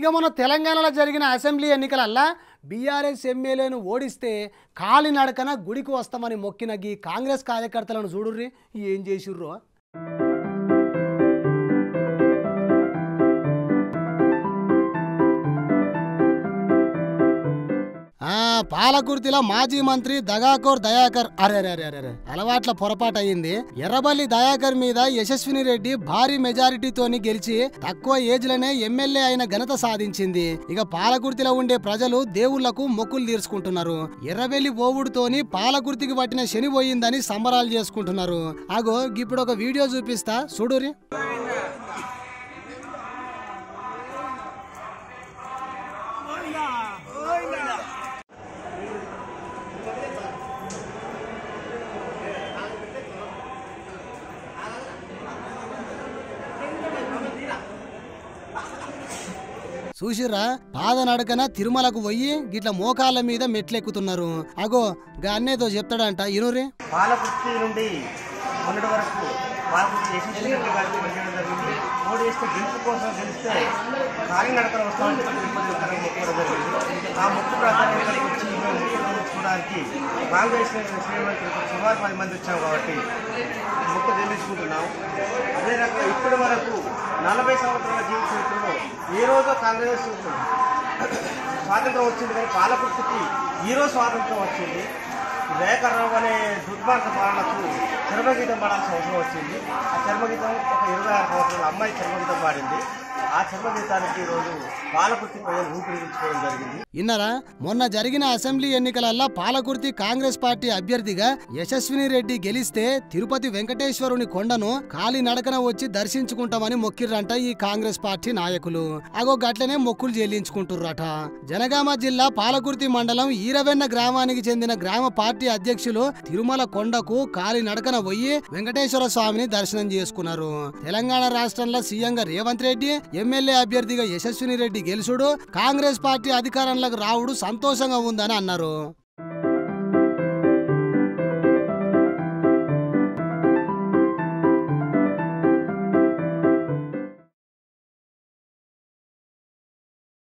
ఇక మన తెలంగాణలో జరిగిన అసెంబ్లీ ఎన్నికలల్లా బీఆర్ఎస్ ఎమ్మెల్యేను ఓడిస్తే కాలినడకన గుడికి వస్తామని మొక్కిన గీ కాంగ్రెస్ కార్యకర్తలను చూడుర్రి ఏం చేసిర్రో. పాలకుర్తిలో మాజీ మంత్రి దగాకోర్ దయాకర్ అరే అలవాట్ల పొరపాటు అయింది. ఎర్రబల్లి దయాకర్ మీద యశస్విని రెడ్డి భారీ మెజారిటీతోని గెలిచి తక్కువ ఏజ్ లోనే ఎమ్మెల్యే అయిన ఘనత సాధించింది. ఇక పాలకుర్తిలో ఉండే ప్రజలు దేవుళ్లకు మొక్కులు తీర్చుకుంటున్నారు. ఎర్రబెల్లి పోవుడుతోని పాలకుర్తికి పట్టిన శని పోయిందని సంబరాలు చేసుకుంటున్నారు. అగో ఇప్పుడు ఒక వీడియో చూపిస్తా చూడురి. చూసిర్రా, పాదనడకన తిరుమలకు పోయి గిట్ల మోకాళ్ళ మీద మెట్లెక్కుతున్నారు. అగో గా అన్నేదో చెప్తాడంట ఇనురి. పాలకుర్తి నుండి మొన్నటి వరకు పాలకుర్తి యశస్వి రెడ్డి గారికి పనిచేయడం జరిగింది. ఓడి వేస్తే గెలుపు కోసం గెలిస్తే కాలినడకన వస్తామని మొక్కడం జరిగింది. ఆ మొక్కు ప్రకారం ఇక్కడికి వచ్చి చెల్లించుకోవడానికి కాంగ్రెస్ శ్రేణులకు సుమారు 10 మంది వచ్చాము కాబట్టి మొక్కు చెల్లించుకుంటున్నాము. అదే రకంగా ఇప్పటి వరకు 40 సంవత్సరాల జీవిత చరిత్రలో ఏ రోజు కాంగ్రెస్ స్వాతంత్రం వచ్చింది, కానీ పాలకుర్తికి ఈరోజు స్వాతంత్రం వచ్చింది. దయాకర్రావు అనే దుర్మార్గ పాలనకు చర్మగీతం పాడాల్సిన అవసరం వచ్చింది. ఆ చర్మగీతం ఒక 26 సంవత్సరాల అమ్మాయి చర్మగీతం పాడింది. ఆ చర్మగీతానికి ఈరోజు పాలకుర్తి ప్రజలు ఊపిరిపీల్చుకోవడం జరిగింది. ఇన్నరా, మొన్న జరిగిన అసెంబ్లీ ఎన్నికలల్లో పాలకుర్తి కాంగ్రెస్ పార్టీ అభ్యర్థిగా యశస్విని రెడ్డి గెలిస్తే తిరుపతి వెంకటేశ్వరుని కొండను కాలి నడకన వచ్చి దర్శించుకుంటామని మొక్కిర్రంట ఈ కాంగ్రెస్ పార్టీ నాయకులు. అగో గట్లనే మొక్కులు చెల్లించుకుంటుర్రట. జనగామ జిల్లా పాలకుర్తి మండలం ఈరవెన్న గ్రామానికి చెందిన గ్రామ పార్టీ అధ్యక్షులు తిరుమల కొండకు కాలి నడకన పోయి వెంకటేశ్వర స్వామిని దర్శనం చేసుకున్నారు. తెలంగాణ రాష్ట్రంలో సీఎంగా రేవంత్ రెడ్డి, ఎమ్మెల్యే అభ్యర్థిగా యశస్విని రెడ్డి గెలుసుడు, కాంగ్రెస్ పార్టీ అధికారంలోకి రావుడు సంతోషంగా ఉందని అన్నారు.